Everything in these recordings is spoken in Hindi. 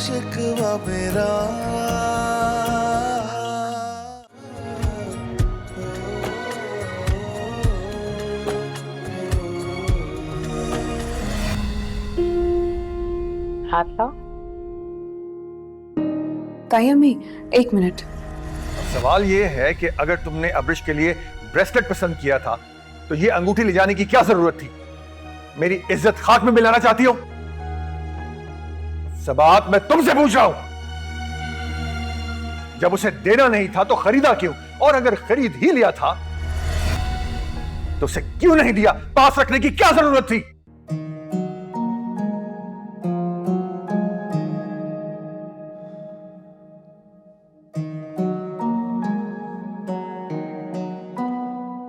शिकवा मेरा। हाथ लाओ। ताई अम्मी, एक मिनट। सवाल ये है कि अगर तुमने अब्रिश के लिए ब्रेसलेट पसंद किया था तो ये अंगूठी ले जाने की क्या जरूरत थी? मेरी इज्जत खाक में मिलाना चाहती हो? सबात मैं तुमसे पूछ रहा हूं, जब उसे देना नहीं था तो खरीदा क्यों? और अगर खरीद ही लिया था तो उसे क्यों नहीं दिया? पास रखने की क्या जरूरत थी?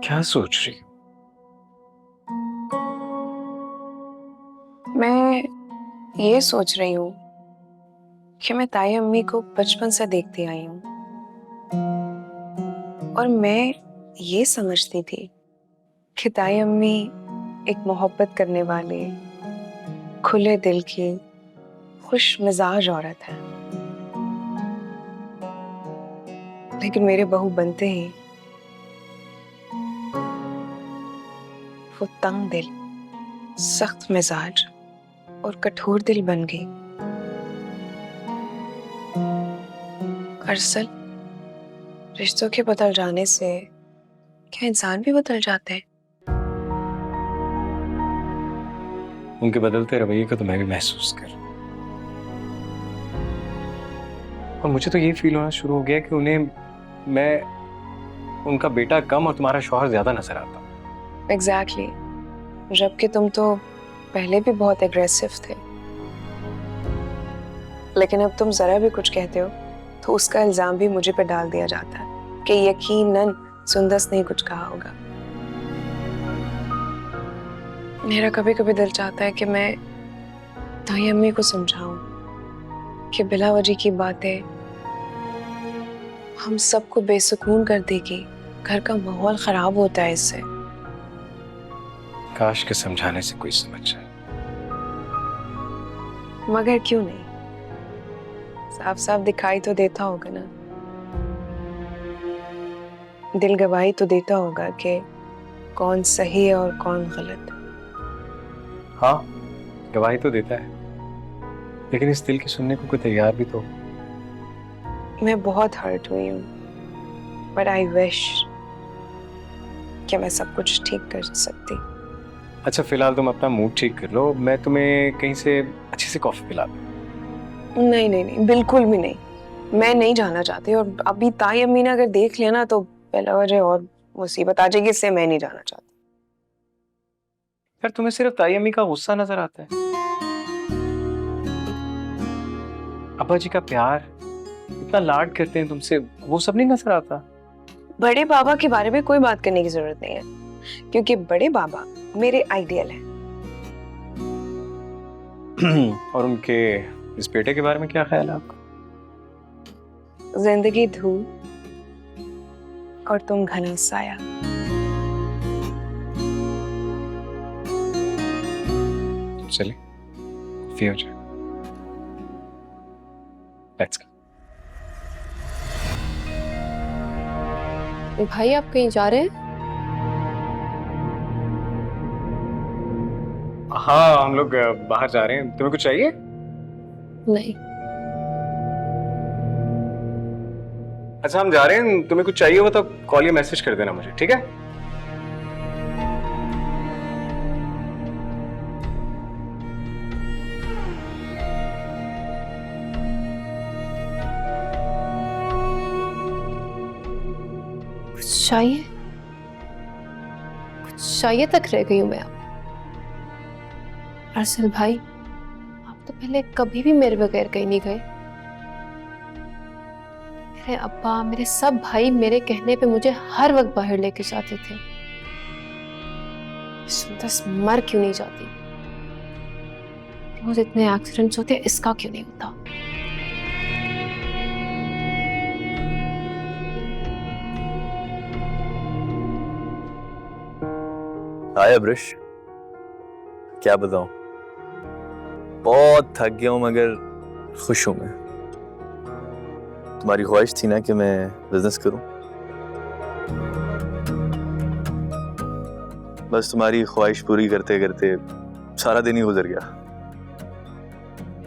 क्या सोच रही हो? मैं ये सोच रही हूँ कि मैं ताई अम्मी को बचपन से देखती आई हूँ और मैं ये समझती थी कि ताई अम्मी एक मोहब्बत करने वाली, खुले दिल की, खुश मिजाज औरत है। लेकिन मेरे बहू बनते ही वो तंग दिल, सख्त मिजाज और कठोर दिल बन गई। दरअसल रिश्तों के बदल जाने से क्या इंसान भी बदल जाते हैं? उनके बदलते रवैये को तो मैं भी महसूस कर रहा हूं। और मुझे तो ये फील होना शुरू हो गया कि उन्हें मैं उनका बेटा कम और तुम्हारा शौहर ज्यादा नजर आता हूं। एग्जैक्टली। जबकि तुम तो पहले भी बहुत एग्रेसिव थे, लेकिन अब तुम जरा भी कुछ कहते हो तो उसका इल्जाम भी मुझे पे डाल दिया जाता है कि यकीनन सुंदस ने कुछ कहा होगा। मेरा कभी कभी दिल चाहता है कि मैं ताई अम्मी को समझाऊं कि बिला वजह की बातें हम सबको बेसुकून कर देगी, घर का माहौल खराब होता है इससे। काश के समझाने से कोई समझ जाए। मगर क्यों नहीं, साफ साफ दिखाई तो देता होगा ना, दिल गवाही तो देता होगा कि कौन सही है और कौन गलत। हाँ, गवाही तो देता है, लेकिन इस दिल की सुनने को कोई तैयार भी तो हो। मैं बहुत हर्ट हुई हूँ, बट आई विश कि मैं सब कुछ ठीक कर सकती। अच्छा, फिलहाल तुम अपना मूड ठीक कर लो, मैं तुम्हें कहीं से अच्छी सी कॉफी पिला दूं। नहीं नहीं नहीं, बिल्कुल भी नहीं। मैं नहीं जाना चाहती, और अभी ताई अम्मी ने अगर देख लिया ना तो पहला वजह और मुसीबत आ जाएगी, इससे मैं नहीं जाना चाहती। यार, तुम्हें सिर्फ ताई अम्मी का गुस्सा नजर आता है? अब्बा जी का प्यार, इतना लाड करते हैं तुमसे, वो सब नहीं नजर आता? बड़े बाबा के बारे में कोई बात करने की जरूरत नहीं है, क्योंकि बड़े बाबा मेरे आइडियल हैं। और उनके इस बेटे के बारे में क्या ख्याल है आपका? जिंदगी धूप और तुम घना साया। चलिए, कॉफी हो जाए। Let's go. भाई, आप कहीं जा रहे हैं? हाँ, हम लोग बाहर जा रहे हैं। तुम्हें कुछ चाहिए? नहीं। अच्छा, हम जा रहे हैं, तुम्हें कुछ चाहिए हो तो कॉल या मैसेज कर देना मुझे, ठीक है? कुछ चाहिए? कुछ चाहिए तक रह गई हूं मैं अब। अरसल भाई, आप तो पहले कभी भी मेरे बगैर कहीं नहीं गए। मेरे अब्बा, मेरे सब भाई मेरे कहने पे मुझे हर वक्त बाहर लेके जाते थे। सुंदस मर क्यों नहीं जाती? रोज इतने एक्सीडेंट्स होते हैं, इसका क्यों नहीं होता? हाय अब्रिश, क्या बताऊं, बहुत थक गया हूं, मगर खुश हूं मैं। तुम्हारी ख्वाहिश थी ना कि मैं बिजनेस करूं। बस तुम्हारी ख्वाहिश पूरी करते करते सारा दिन ही गुजर गया।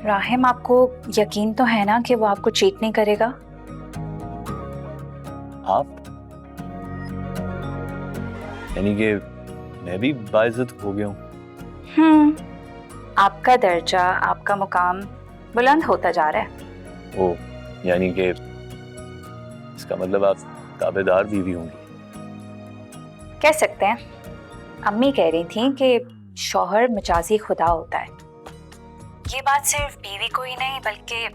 राहिम, आपको यकीन तो है ना कि वो आपको चीट नहीं करेगा? आप यानी कि मैं भी बाइज्जत हो गया हूं। आपका दर्जा, आपका मुकाम बुलंद होता जा रहा है। ओ, यानी कि इसका मतलब आप ताबेदार बीवी होंगी। कह सकते हैं। अम्मी कह रही थी कि शौहर मजाजी खुदा होता है। ये बात सिर्फ बीवी को ही नहीं बल्कि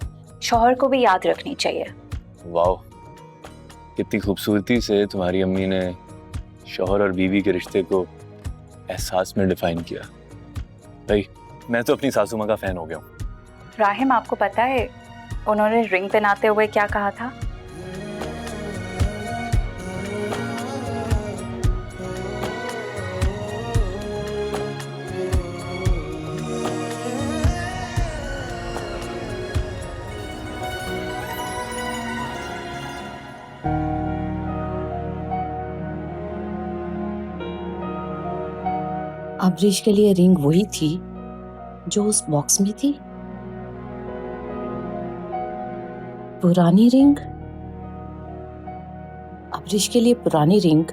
शौहर को भी याद रखनी चाहिए। वाह, कितनी खूबसूरती से तुम्हारी अम्मी ने शौहर और बीवी के रिश्ते को एहसास में डिफाइन किया। भाई, मैं तो अपनी सासू माँ का फैन हो गया हूँ। राहिम, आपको पता है उन्होंने रिंग पहनाते हुए क्या कहा था? अब्रिश के लिए रिंग वही थी जो उस बॉक्स में थी? पुरानी रिंग? अब्रिश के लिए पुरानी रिंग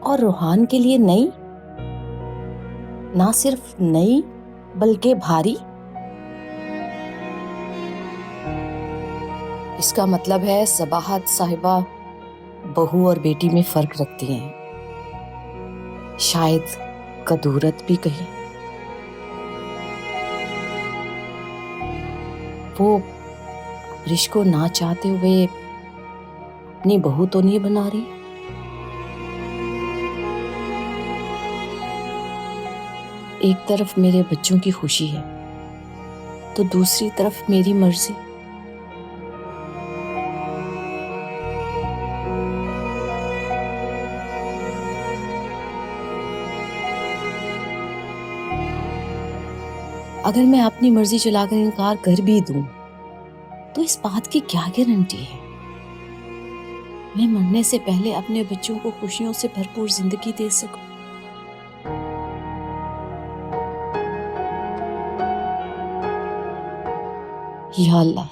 और रोहान के लिए नई? ना सिर्फ नई बल्कि भारी। इसका मतलब है सबाहत साहिबा बहू और बेटी में फर्क रखती हैं, शायद कदूरत भी कही। वो अब्रिश को ना चाहते हुए अपनी बहू तो नहीं बना रही। एक तरफ मेरे बच्चों की खुशी है तो दूसरी तरफ मेरी मर्जी। अगर मैं अपनी मर्जी चलाकर इनकार कर भी दूं तो इस बात की क्या गारंटी है मैं मरने से पहले अपने बच्चों को खुशियों से भरपूर जिंदगी दे सकूं। या अल्लाह,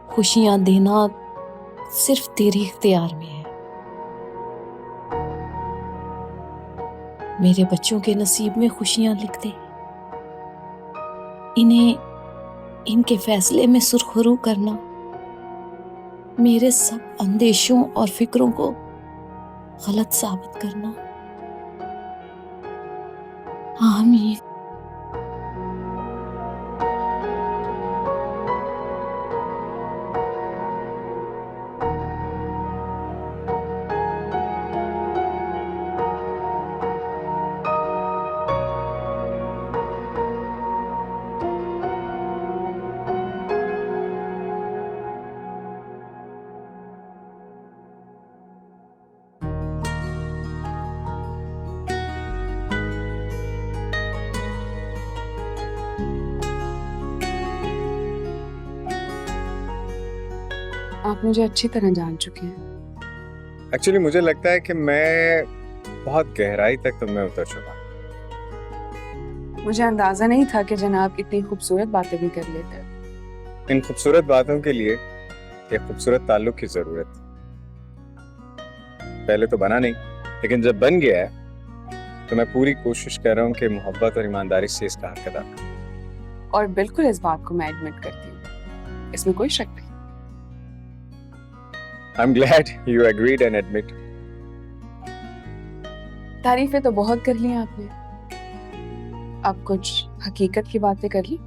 खुशियां देना सिर्फ तेरे इख्तियार में है। मेरे बच्चों के नसीब में खुशियां लिख दे। इन्हें इनके फैसले में सुरखरू करना, मेरे सब अंदेशों और फिक्रों को गलत साबित करना। आमीन। आप मुझे अच्छी तरह जान चुके हैं। एक्चुअली मुझे लगता है कि मैं बहुत गहराई तक तुम में उतर चुका। मुझे अंदाजा नहीं था कि जनाब इतनी खूबसूरत बातें भी कर लेते हैं। इन खूबसूरत बातों के लिए एक खूबसूरत ताल्लुक की जरूरत। पहले तो बना नहीं, लेकिन जब बन गया है तो मैं पूरी कोशिश कर रहा हूँ कि मोहब्बत और ईमानदारी से इसका हक अदा करूं। और बिल्कुल इस बात को मैं एडमिट करती हूँ, इसमें कोई शक नहीं। I'm glad you agreed and admit. तारीफें तो बहुत कर ली आपने, अब कुछ हकीकत की बातें कर ली।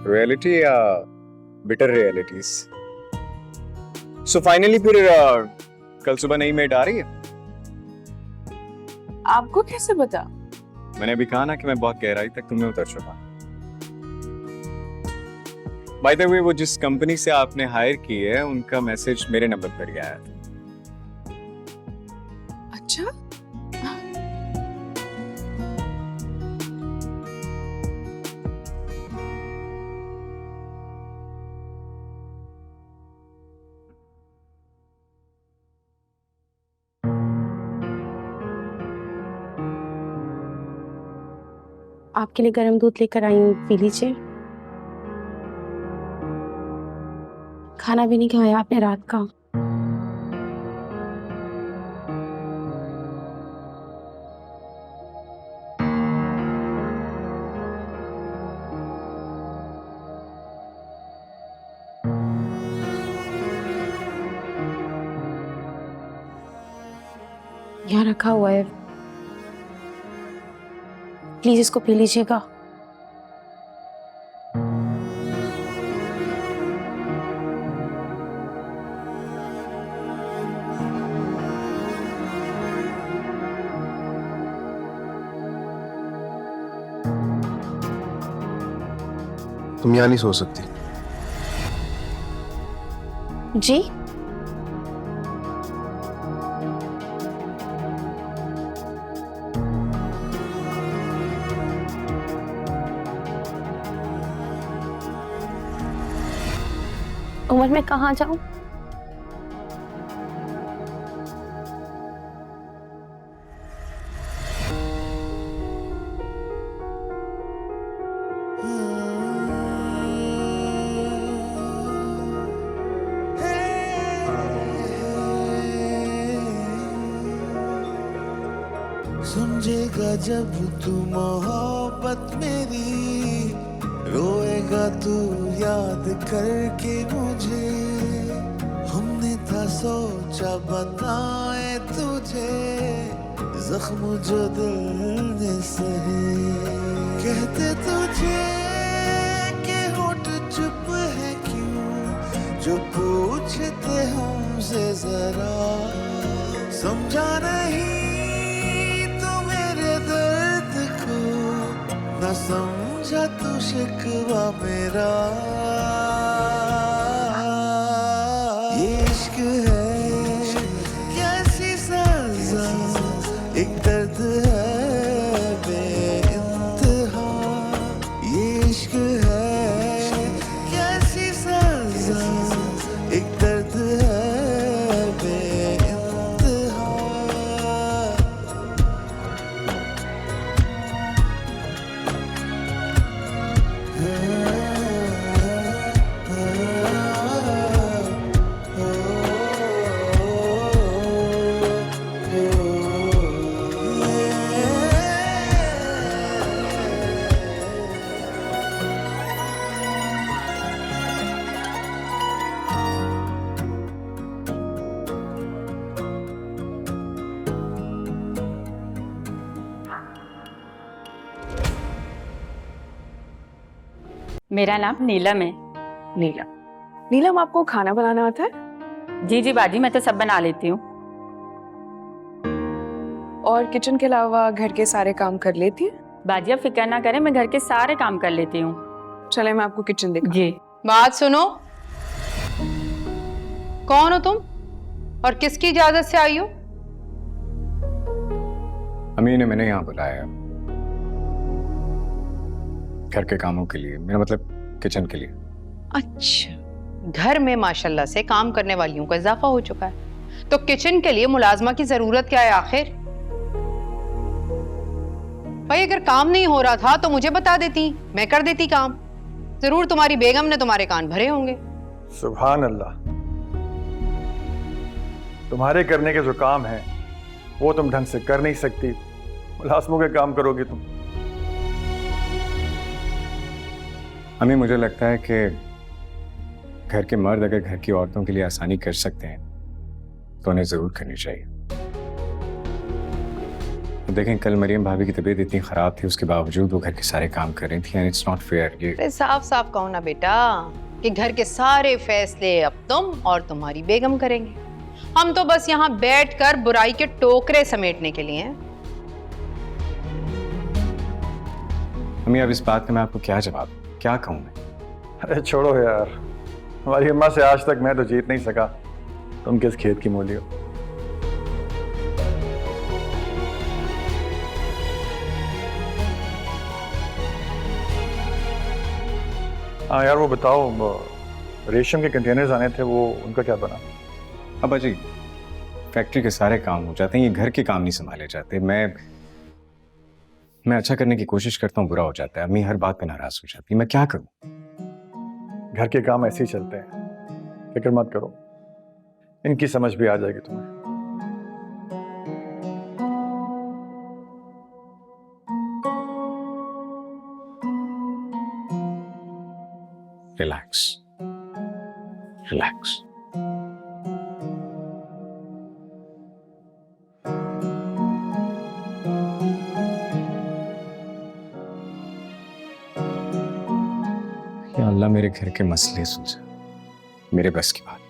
Reality या bitter realities? So finally फिर कल सुबह नई मेड आ रही है? आपको कैसे पता? मैंने अभी कहा ना कि मैं बहुत गहराई तक तुम्हें उतर चुका। बाय द वे, वो जिस कंपनी से आपने हायर की है उनका मैसेज मेरे नंबर पर गया है। अच्छा, आपके लिए गर्म दूध लेकर आई हूँ, पी लीजिए। खाना भी नहीं खाया आपने रात का। यहाँ रखा हुआ है, प्लीज इसको पी लीजिएगा। तुम यहाँ नहीं सो सकती। जी उमर, मैं कहाँ जाऊं? समझेगा जब तू मोहब्बत मेरी, रोएगा तू याद करके मुझे। हमने था सोचा बताए तुझे, जख्म जो दिल ने सहे। कहते तुझे कि होठ चुप है क्यों, जो पूछते हमसे जरा। समझा नहीं न समझा तू शिकवा मेरा। ये इश्क है कैसी सजा, एक दर्द है बेइंतहा। ये इश्क है कैसी सजा, एक दर्द है बेइंतहा। मेरा नाम नीलम है। नीलम। नीलम, आपको खाना बनाना आता है? जी जी बाजी, मैं तो सब बना लेती हूँ। और किचन के अलावा घर के सारे काम कर लेती है? बाजी आप फिक्र ना करें, मैं घर के सारे काम कर लेती हूँ। चले मैं आपको किचन दिखाऊं। जी। बात सुनो, कौन हो तुम और किसकी इजाजत से आई हो? अम्मी ने मैंने यहाँ बुलाया है घर के कामों के लिए, मेरा मतलब किचन के लिए। अच्छा, घर में माशाल्लाह से काम करने वालियों का इजाफा हो चुका है, तो किचन के लिए मुलाजमा की जरूरत क्या है आखिर? भाई अगर काम नहीं हो रहा था तो मुझे बता देती, मैं कर देती काम। जरूर तुम्हारी बेगम ने तुम्हारे कान भरे होंगे। सुभान अल्लाह, तुम्हारे करने के जो काम हैं वो तुम ढंग से कर नहीं सकती, मुलाजमों के काम करोगे तुम। अम्मी मुझे लगता है कि घर के मर्द अगर घर की औरतों के लिए आसानी कर सकते हैं तो उन्हें जरूर करनी चाहिए। देखें, कल मरियम भाभी की तबीयत इतनी खराब थी, उसके बावजूद वो घर के सारे काम कर रही थी, एंड इट्स नॉट फेयर। ये साफ साफ कहो ना बेटा कि घर के सारे फैसले अब तुम और तुम्हारी बेगम करेंगे, हम तो बस यहाँ बैठकर बुराई के टोकरे समेटने के लिए हैं। अम्मी अब इस बात का मैं आपको क्या जवाब, क्या कहूँ मैं? अरे छोड़ो यार, हमारी अम्मा से आज तक मैं तो जीत नहीं सका, तुम किस खेत की मूली हो। हाँ यार, वो बताओ, रेशम के कंटेनर्स आने थे, वो उनका क्या बना? अब जी फैक्ट्री के सारे काम हो जाते हैं, ये घर के काम नहीं संभाले जाते। मैं अच्छा करने की कोशिश करता हूँ, बुरा हो जाता है। अम्मी हर बात पे नाराज हो जाती है, मैं क्या करूँ? घर के काम ऐसे ही चलते हैं, फिक्र मत करो, इनकी समझ भी आ जाएगी तुम्हें। Relax, relax. या अल्लाह मेरे घर के मसले सुलझा, मेरे बस की बात नहीं।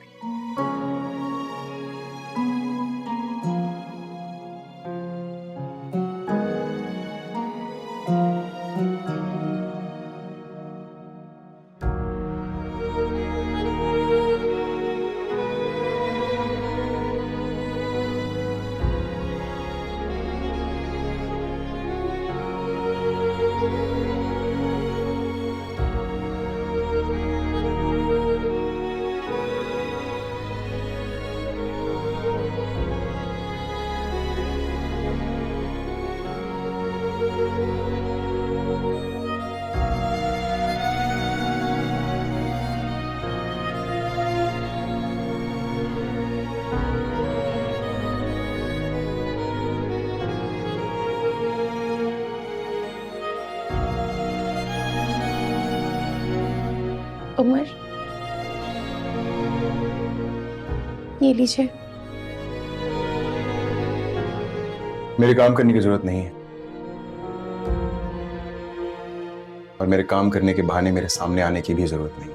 उमर, ये लीजिए। मेरे काम करने की जरूरत नहीं है, और मेरे काम करने के बहाने मेरे सामने आने की भी जरूरत नहीं।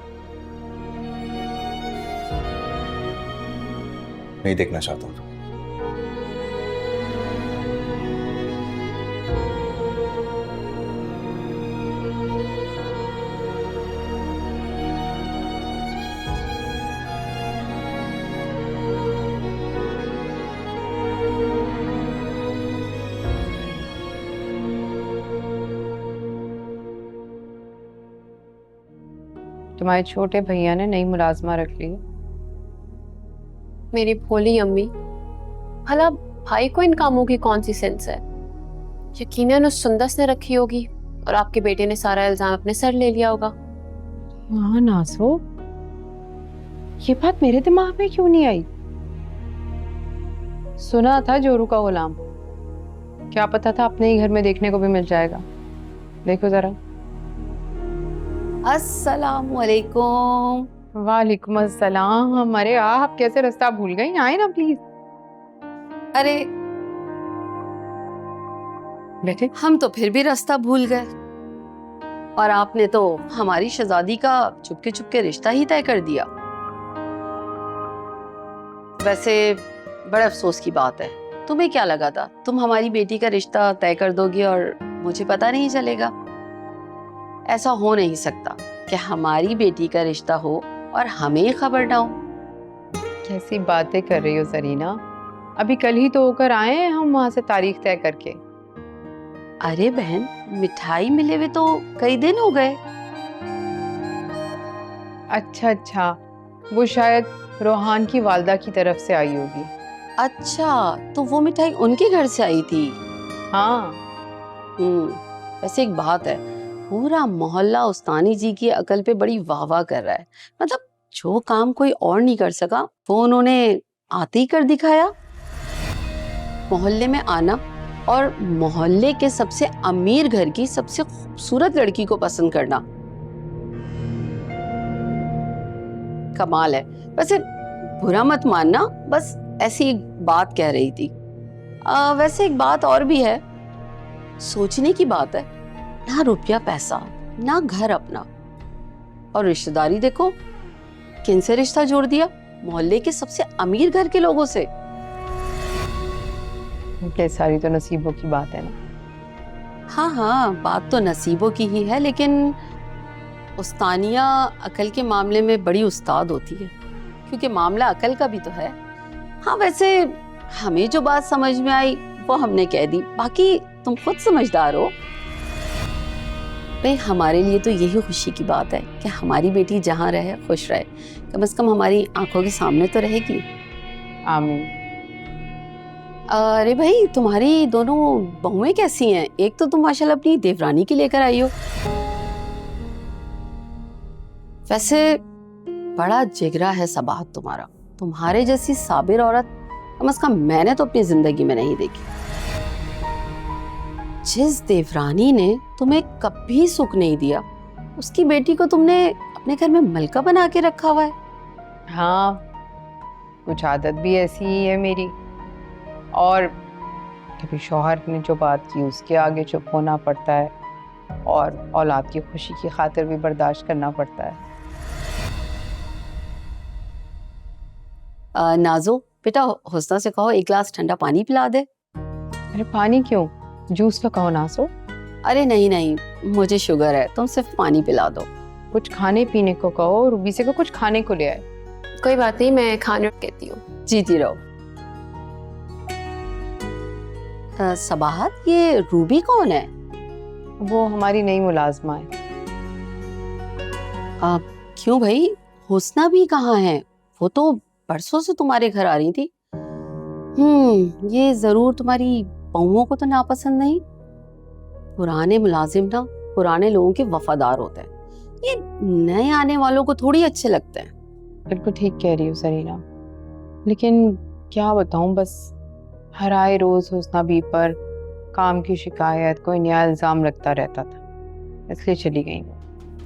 नहीं देखना चाहता हूं। तुम्हारे छोटे भैया ने नई मुलाजमा रख ली। मेरी भोली अम्मी, भला भाई को इन कामों की कौन सी सेंस है? यकीनन उस सुंदस ने रखी होगी और आपके बेटे ने सारा इल्जाम अपने सर ले लिया होगा। हाँ नाज़ो, ये बात मेरे दिमाग में क्यों नहीं आई? सुना था जोरू का गुलाम, क्या पता था अपने ही घर में देखने को भी मिल जाएगा। देखो जरा। अस्सलामुअलैकुम। वालेकुम अस्सलाम। अरे आप कैसे रास्ता भूल गई? आए ना प्लीज। अरे बैठे। हम तो फिर भी रास्ता भूल गए, और आपने तो हमारी शहजादी का चुपके चुपके रिश्ता ही तय कर दिया। वैसे बड़े अफसोस की बात है, तुम्हें क्या लगा था तुम हमारी बेटी का रिश्ता तय कर दोगे और मुझे पता नहीं चलेगा? ऐसा हो नहीं सकता कि हमारी बेटी का रिश्ता हो और हमें खबर ना हो। कैसी बातें कर रही हो जरीना? अभी कल ही तो होकर आए हैं हम वहां से तारीख तय करके। अरे बहन, मिठाई मिले हुए तो कई दिन हो गए। अच्छा अच्छा, वो शायद रोहान की वालदा की तरफ से आई होगी। अच्छा, तो वो मिठाई उनके घर से आई थी? हाँ। वैसे एक बात है, पूरा मोहल्ला उस्तानी जी की अकल पे बड़ी वाह वाह कर रहा है। मतलब जो काम कोई और नहीं कर सका वो उन्होंने आते ही कर दिखाया। मोहल्ले में आना और मोहल्ले के सबसे अमीर घर की सबसे खूबसूरत लड़की को पसंद करना कमाल है। वैसे बुरा मत मानना, बस ऐसी एक बात कह रही थी। वैसे एक बात और भी है, सोचने की बात है, ना रुपया पैसा, ना घर अपना, और रिश्तेदारी देखो किनसे रिश्ता जोड़ दिया? मोहल्ले के सबसे अमीर घर के लोगों से। ये सारी तो नसीबों की बात है ना। हाँ हाँ, बात तो नसीबों की ही है, लेकिन उस्तानिया अकल के मामले में बड़ी उस्ताद होती है, क्योंकि मामला अकल का भी तो है। हाँ, वैसे हमें जो बात समझ में आई वो हमने कह दी, बाकी तुम खुद समझदार हो। भाई हमारे लिए तो यही खुशी की बात है कि हमारी बेटी जहाँ रहे खुश रहे, कम से कम हमारी आंखों के सामने तो रहेगी। आमीन। अरे भाई, तुम्हारी दोनों बहुएं कैसी हैं? एक तो तुम माशाल्लाह अपनी देवरानी की लेकर आई हो। वैसे बड़ा जिगरा है सबाहत तुम्हारा। तुम्हारे जैसी साबिर औरत कम से कम मैंने तो अपनी जिंदगी में नहीं देखी। जिस देवरानी ने तुम्हें कभी सुख नहीं दिया, उसकी बेटी को तुमने अपने घर में मलका बना के रखा हुआ है। हाँ, कुछ आदत भी ऐसी ही है मेरी। और कभी शौहर ने जो बात की उसके आगे चुप होना पड़ता है, और औलाद की खुशी की खातिर भी बर्दाश्त करना पड़ता है। नाजो बेटा, हुस्ना से कहो एक गिलास ठंडा पानी पिला दे। अरे पानी क्यों, जूस का कहो नासो। अरे नहीं नहीं, मुझे शुगर है, तुम सिर्फ पानी पिला दो। कुछ खाने पीने को कहो, रूबी से को कुछ खाने को ले आए। कोई बात नहीं, मैं खाने कहती हूँ। जीती रहो। सबाहत, ये रूबी कौन है? वो हमारी नई मुलाजमा है। क्यों भाई, हुस्ना भी कहाँ है? वो तो परसों से तुम्हारे घर आ रही थी। ये जरूर तुम्हारी बहुओं को तो नापसंद नहीं। पुराने मुलाजिम ना पुराने लोगों के वफादार होते हैं, ये नए आने वालों को थोड़ी अच्छे लगते हैं। बिल्कुल ठीक कह रही हो सरीना, लेकिन क्या बताऊं, बस हर आए रोज हुस्ना बी पर काम की शिकायत, कोई नया इल्जाम लगता रहता था, इसलिए चली गई वो।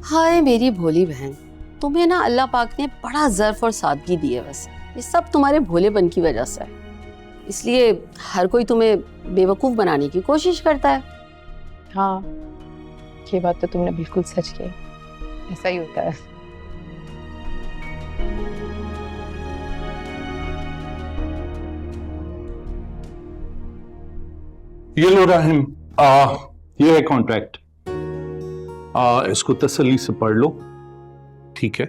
हाय मेरी भोली बहन, तुम्हें ना अल्लाह पाक ने बड़ा ज़र्फ और सादगी दी है। बस ये सब तुम्हारे भोलेपन की वजह से है, इसलिए हर कोई तुम्हें बेवकूफ़ बनाने की कोशिश करता है। हाँ, ये बात तो तुमने बिल्कुल सच की, ऐसा ही होता है। ये लो राहिम, ये है कॉन्ट्रैक्ट, इसको तसल्ली से पढ़ लो, ठीक है?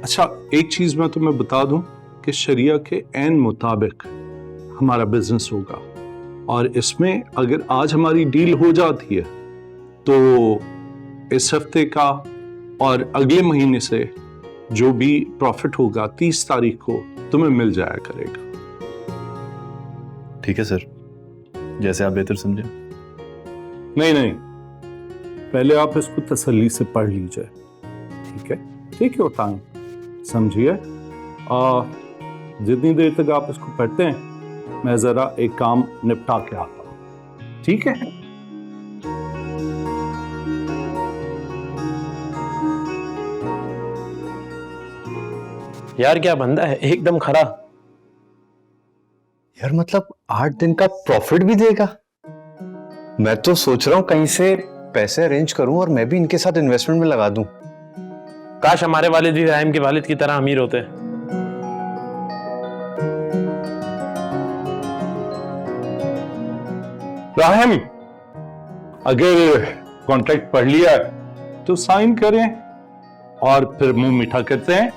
अच्छा, एक चीज मैं तुम्हें बता दूं कि शरिया के ऐन मुताबिक हमारा बिजनेस होगा, और इसमें अगर आज हमारी डील हो जाती है तो इस हफ्ते का और अगले महीने से जो भी प्रॉफिट होगा 30 तारीख को तुम्हें मिल जाया करेगा। ठीक है सर, जैसे आप बेहतर समझे। नहीं नहीं, पहले आप इसको तसल्ली से पढ़ लीजिए, ठीक है? ठीक है टाइम, समझिए। जितनी देर तक आप इसको पढ़ते हैं, मैं जरा एक काम निपटा के आता हूं, ठीक है? यार क्या बंदा है, एकदम खरा। यार मतलब 8 दिन का प्रॉफिट भी देगा? मैं तो सोच रहा हूँ कहीं से पैसे अरेंज करूं और मैं भी इनके साथ इन्वेस्टमेंट में लगा दूं। काश हमारे वालिद भी राहिम के वालिद की तरह अमीर होते। राहिम, अगर कॉन्ट्रैक्ट पढ़ लिया तो साइन करें और फिर मुंह मीठा करते हैं।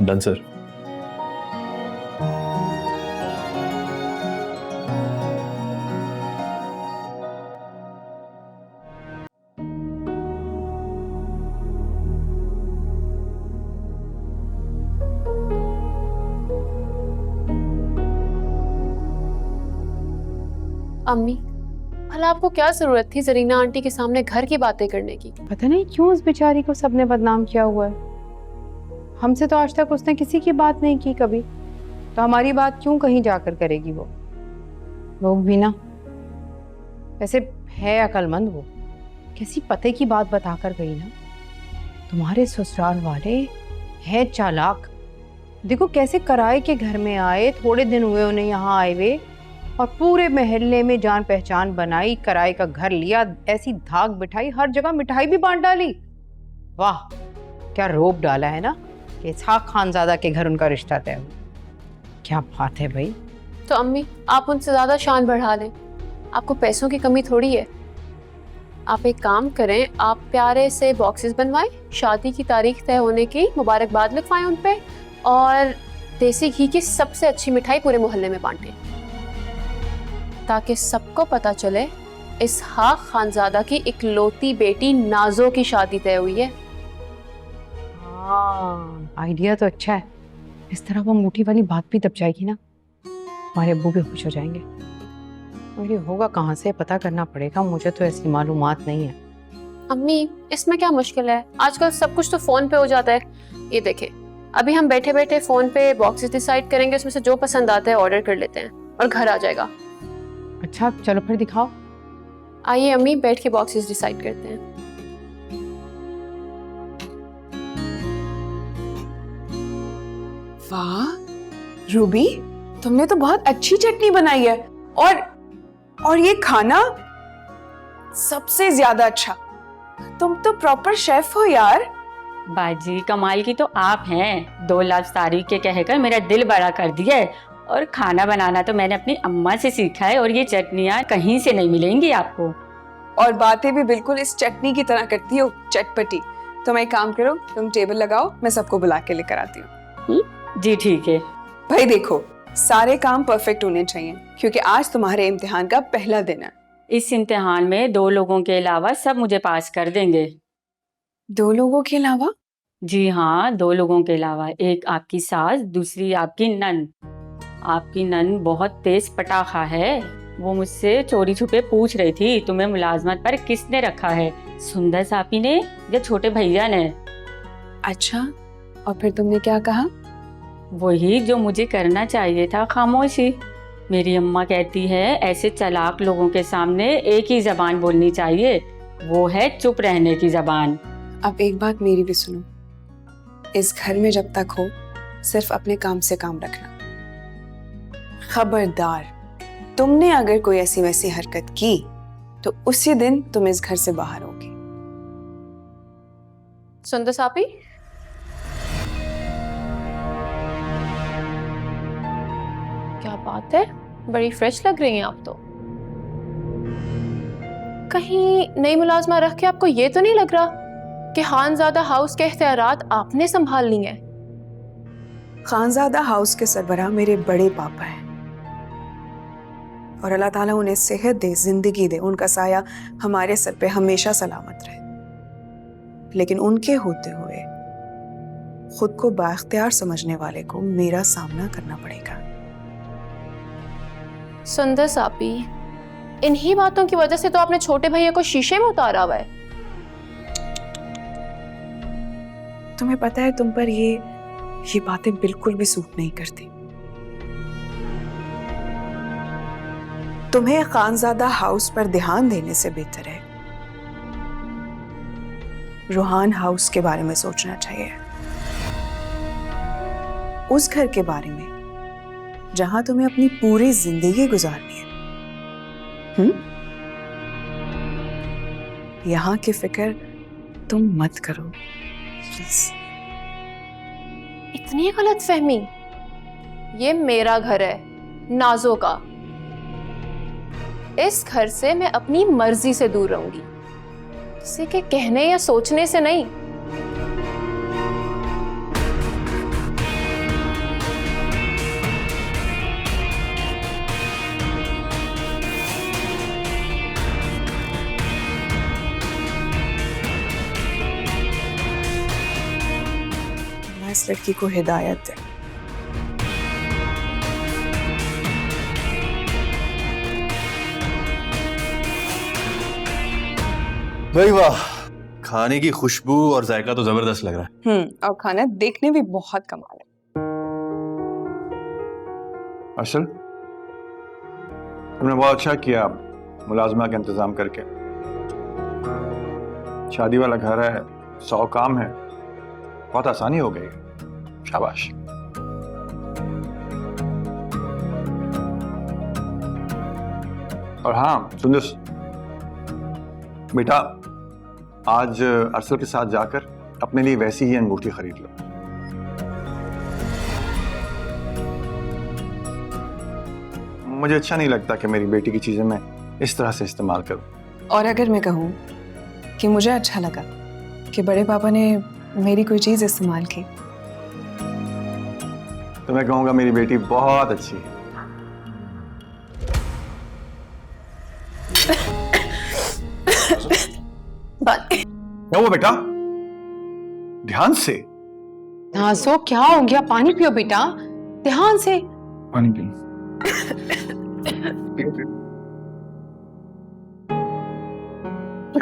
Done sir. अम्मी, भला आपको क्या जरूरत थी जरीना आंटी के सामने घर की बातें करने की? पता नहीं क्यों उस बेचारी को सबने बदनाम किया हुआ है। हमसे तो आज तक उसने किसी की बात नहीं की कभी, तो हमारी बात क्यों कहीं जाकर करेगी वो? लोग भी ना, वैसे है अकलमंद वो, कैसी पते की बात बताकर गई ना। तुम्हारे ससुराल वाले हैं चालाक, देखो कैसे किराए के घर में आए, थोड़े दिन हुए उन्हें यहाँ आए हुए, और पूरे मोहल्ले में जान पहचान बनाई, किराए का घर लिया, ऐसी धाक बिठाई, हर जगह मिठाई भी बांट डाली। वाह, क्या रोब डाला है ना कि इसहाक खानजादा के घर उनका रिश्ता तय हुआ। क्या बात है भाई। तो अम्मी, आप उनसे ज्यादा शान बढ़ा लें, आपको पैसों की कमी थोड़ी है। आप एक काम करें, आप प्यारे से बॉक्सेस बनवाएं, शादी की तारीख तय होने की मुबारकबाद लिखवाएं उन पे, और देसी घी की सबसे अच्छी मिठाई पूरे मोहल्ले में बांटें, ताकि सबको पता चले इसहाक खानजादा की इकलौती बेटी नाजो की शादी तय हुई है। हाँ, आइडिया तो अच्छा है। इस तरह वो अंगूठी वाली बात भी दब जाएगी ना। हमारे अब्बू भी खुश हो जाएंगे। और ये होगा कहाँ से पता करना पड़ेगा, मुझे तो ऐसी मालूमात नहीं है। अम्मी इसमें क्या मुश्किल है, आजकल सब कुछ तो फोन पे हो जाता है। ये देखे, अभी हम बैठे बैठे फोन पे बॉक्सेस डिसाइड करेंगे, उसमें से जो पसंद आता है ऑर्डर कर लेते हैं और घर आ जाएगा। अच्छा चलो फिर दिखाओ। आइए अम्मी, बैठ के बॉक्सेस डिसाइड करते हैं। वाह रूबी, तुमने तो बहुत अच्छी चटनी बनाई है। और ये खाना सबसे ज्यादा अच्छा। तुम तो प्रॉपर शेफ हो यार। बाजी कमाल की तो आप हैं, 2 लफ्ज तारीफ के कहकर मेरा दिल बड़ा कर दिया है। और खाना बनाना तो मैंने अपनी अम्मा से सीखा है, और ये चटनियाँ कहीं से नहीं मिलेंगी आपको। और बातें भी बिल्कुल इस चटनी की तरह करती हो, चटपटी। तुम एक काम करो, तुम टेबल लगाओ, मैं सबको बुला के लेकर आती हूँ। जी ठीक है। भाई देखो, सारे काम परफेक्ट होने चाहिए, क्योंकि आज तुम्हारे इम्तिहान का पहला दिन है। इस इम्तिहान में 2 लोगों के अलावा सब मुझे पास कर देंगे। 2 लोगों के अलावा? जी हाँ, 2 लोगों के अलावा। एक आपकी सास, दूसरी आपकी नन। आपकी नन बहुत तेज पटाखा है। वो मुझसे चोरी छुपे पूछ रही थी, तुम्हें मुलाजमत पर किसने रखा है, सुंदर सापी ने या छोटे भैया ने? अच्छा, और फिर तुमने क्या कहा? वही जो मुझे करना चाहिए था, खामोशी। मेरी अम्मा कहती है ऐसे चालाक लोगों के सामने एक ही जबान बोलनी चाहिए, वो है चुप रहने की जबान। अब एक बात मेरी भी सुनो, इस घर में जब तक हो सिर्फ अपने काम से काम रखना। खबरदार, तुमने अगर कोई ऐसी वैसी हरकत की तो उसी दिन तुम इस घर से बाहर होगी। सुंदर सापी, क्या बात है, बड़ी फ्रेश लग रही हैं आप तो। कहीं नई मुलाजमा रख के आपको ये तो नहीं लग रहा कि खानजादा हाउस के इख्तियारात आपने संभाल ली हैं? खानजादा हाउस के सरबराह मेरे बड़े पापा हैं, और अल्लाह ताला उन्हें सेहत दे, जिंदगी दे, उनका साया हमारे सर पे हमेशा सलामत रहे। लेकिन उनके होते हुए खुद को बाख्तियार समझने वाले को मेरा सामना करना पड़ेगा। सुंदर सापी, इन्हीं बातों की वजह से तो आपने छोटे भैया को शीशे में उतारा हुआ है। तुम्हें पता है, तुम पर ये बातें बिल्कुल भी सूट नहीं करती। तुम्हें खानजादा हाउस पर ध्यान देने से बेहतर है रूहान हाउस के बारे में सोचना चाहिए। उस घर के बारे में जहां तुम्हें अपनी पूरी जिंदगी गुजारनी है। यहां की फिक्र तुम मत करो प्लीज। इतनी गलतफहमी? ये मेरा घर है, नाजो का। इस घर से मैं अपनी मर्जी से दूर रहूंगी, किसी के कहने या सोचने से नहीं। इस लड़की को हिदायत है। भाई वाह, खाने की खुशबू और जायका तो जबरदस्त लग रहा है। और खाना देखने भी बहुत कमाल है। असल तुमने बहुत अच्छा किया मुलाजमा का इंतजाम करके। शादी वाला घर है, 100 काम है, बहुत आसानी हो गई। शाबाश। और हाँ सुंदर बेटा, आज अरसल के साथ जाकर अपने लिए वैसी ही अंगूठी खरीद लो। मुझे अच्छा नहीं लगता कि मेरी बेटी की चीजें मैं इस तरह से इस्तेमाल करूं। और अगर मैं कहूं कि मुझे अच्छा लगा कि बड़े पापा ने मेरी कोई चीज इस्तेमाल की, तो मैं कहूंगा मेरी बेटी बहुत अच्छी है। क्या हुआ बेटा? ध्यान से। हाँ सो क्या हो गया? पानी पियो बेटा, ध्यान से। पानी पी।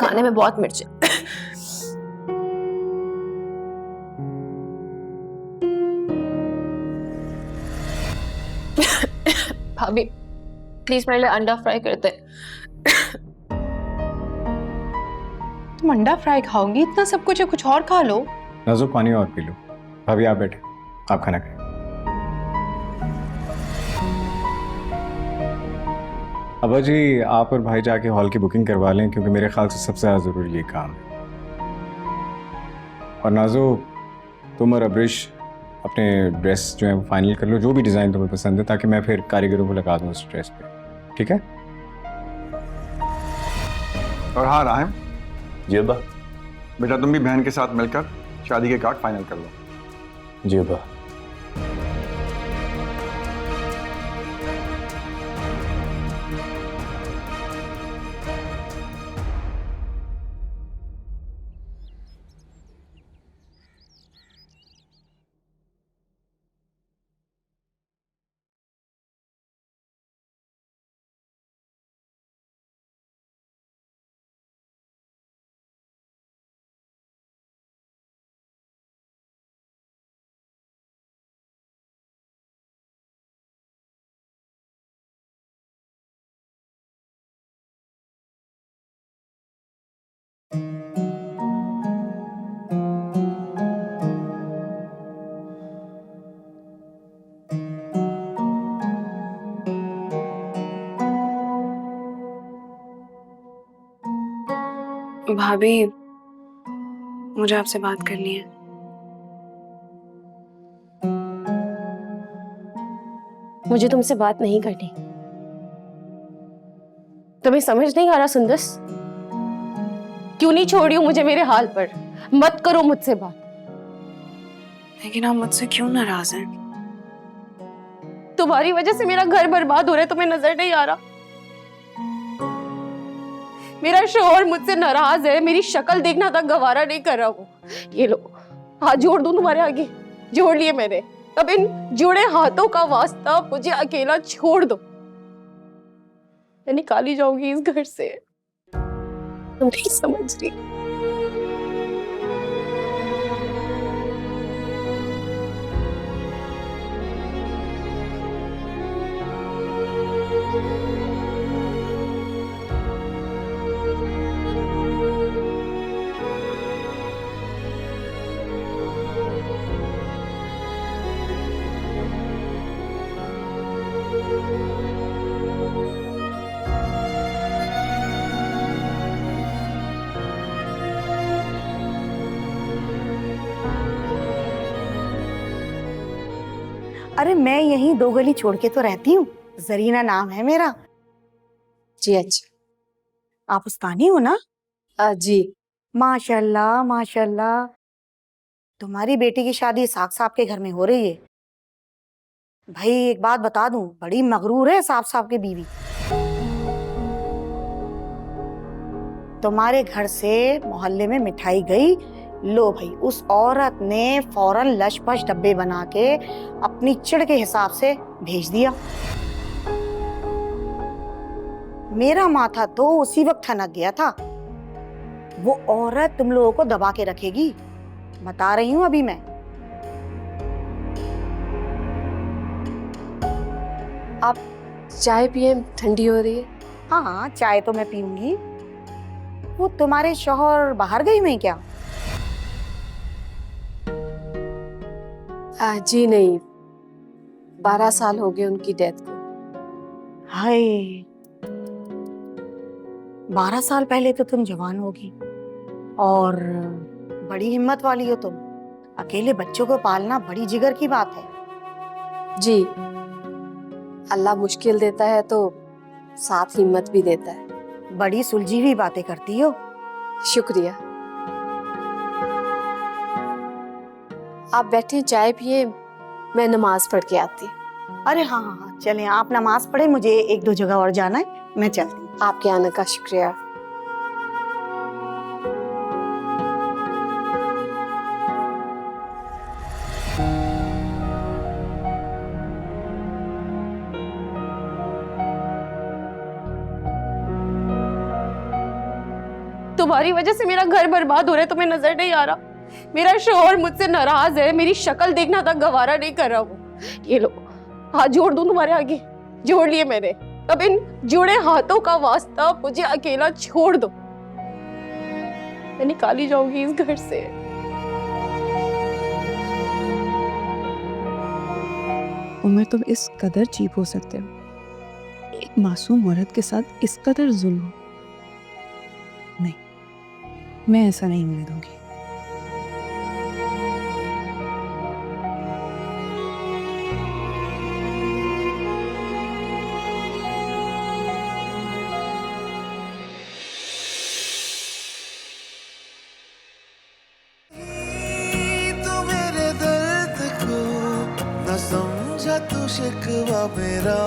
खाने में बहुत मिर्च है। भाभी प्लीज मेरे लिए अंडा फ्राई करते। तुम अंडा फ्राई खाओगी? इतना सब कुछ है, कुछ और खा लो। नाजो पानी और पी लो। भाभी आप बैठे, आप खाना खाएं। अब्बा जी आप और भाई जाके हॉल की बुकिंग करवा लें, क्योंकि मेरे ख्याल से सबसे ज़्यादा ज़रूरी ये काम है। और नाजो तुम और अब्रिश अपने ड्रेस जो है वो फाइनल कर लो, जो भी डिज़ाइन तुम्हें पसंद है, ताकि मैं फिर कारीगरों को लगा दूँ उस ड्रेस पे। ठीक है? और हाँ राहिम, जी अब्बा। बेटा तुम भी बहन के साथ मिलकर शादी के कार्ड फाइनल कर लो। जी अब्बा। भाभी मुझे आपसे बात करनी है। मुझे तुमसे बात नहीं करनी। तुम्हें समझ नहीं आ रहा सुंदस? क्यों नहीं छोड़ रही हो मुझे मेरे हाल पर? मत करो मुझसे बात। लेकिन आप मुझसे क्यों नाराज हैं? तुम्हारी वजह से मेरा घर बर्बाद हो रहा है, तुम्हें नजर नहीं आ रहा? मेरा शोहर मुझसे नाराज है, मेरी शक्ल देखना तक गवारा नहीं कर रहा वो। ये लो हाथ जोड़ दूं तुम्हारे आगे। जोड़ लिए मैंने। अब इन जुड़े हाथों का वास्ता मुझे अकेला छोड़ दो। मैं निकाली जाऊंगी इस घर से। तुम नहीं समझ रही। अरे मैं यहीं 2 गली छोड़ के तो रहती हूँ। जरीना नाम है मेरा। जी अच्छा। आप उस्तानी हो ना? जी। माशाल्लाह माशाल्लाह। तुम्हारी बेटी की शादी साहब साहब के घर में हो रही है। भाई एक बात बता दूं, बड़ी मगरूर है साहब साहब की बीवी। तुम्हारे घर से मोहल्ले में मिठाई गई, लो भाई उस औरत ने फौरन लशपश डब्बे बना के अपनी चिड़ के हिसाब से भेज दिया। मेरा माथा तो उसी वक्त ठनक गया था। वो औरत तुम लोगों को दबा के रखेगी, बता रही हूं अभी मैं। आप चाय पिए, ठंडी हो रही है। हाँ चाय तो मैं पीऊंगी। वो तुम्हारे शौहर बाहर गई हुई क्या? जी नहीं, 12 साल हो गए उनकी डेथ को। हाय 12 साल पहले तो तुम जवान होगी और बड़ी हिम्मत वाली हो तुम। अकेले बच्चों को पालना बड़ी जिगर की बात है। जी, अल्लाह मुश्किल देता है तो साथ हिम्मत भी देता है। बड़ी सुलझी हुई बातें करती हो। शुक्रिया। आप बैठे चाय पिए, मैं नमाज पढ़ के आती। अरे हाँ हाँ हाँ चलें, आप नमाज पढ़े, मुझे 1-2 जगह और जाना है, मैं चलती हूँ। आपके आने का शुक्रिया। तुम्हारी वजह से मेरा घर बर्बाद हो रहा है, तुम्हें नजर नहीं आ रहा? मेरा शोहर मुझसे नाराज है, मेरी शक्ल देखना तक गवारा नहीं कर रहा वो। ये लो, हाथ जोड़ दूं तुम्हारे आगे? जोड़ लिए मैंने। अब इन जुड़े हाथों का वास्ता मुझे अकेला छोड़ दो, मैं निकाली जाऊंगी इस घर से। उमर, तुम इस कदर चीप हो सकते हो? एक मासूम औरत के साथ इस कदर जुल्म? नहीं, मैं ऐसा नहीं होने दूंगी। तू मेरे दर्द को न समझा, तू शिकवा मेरा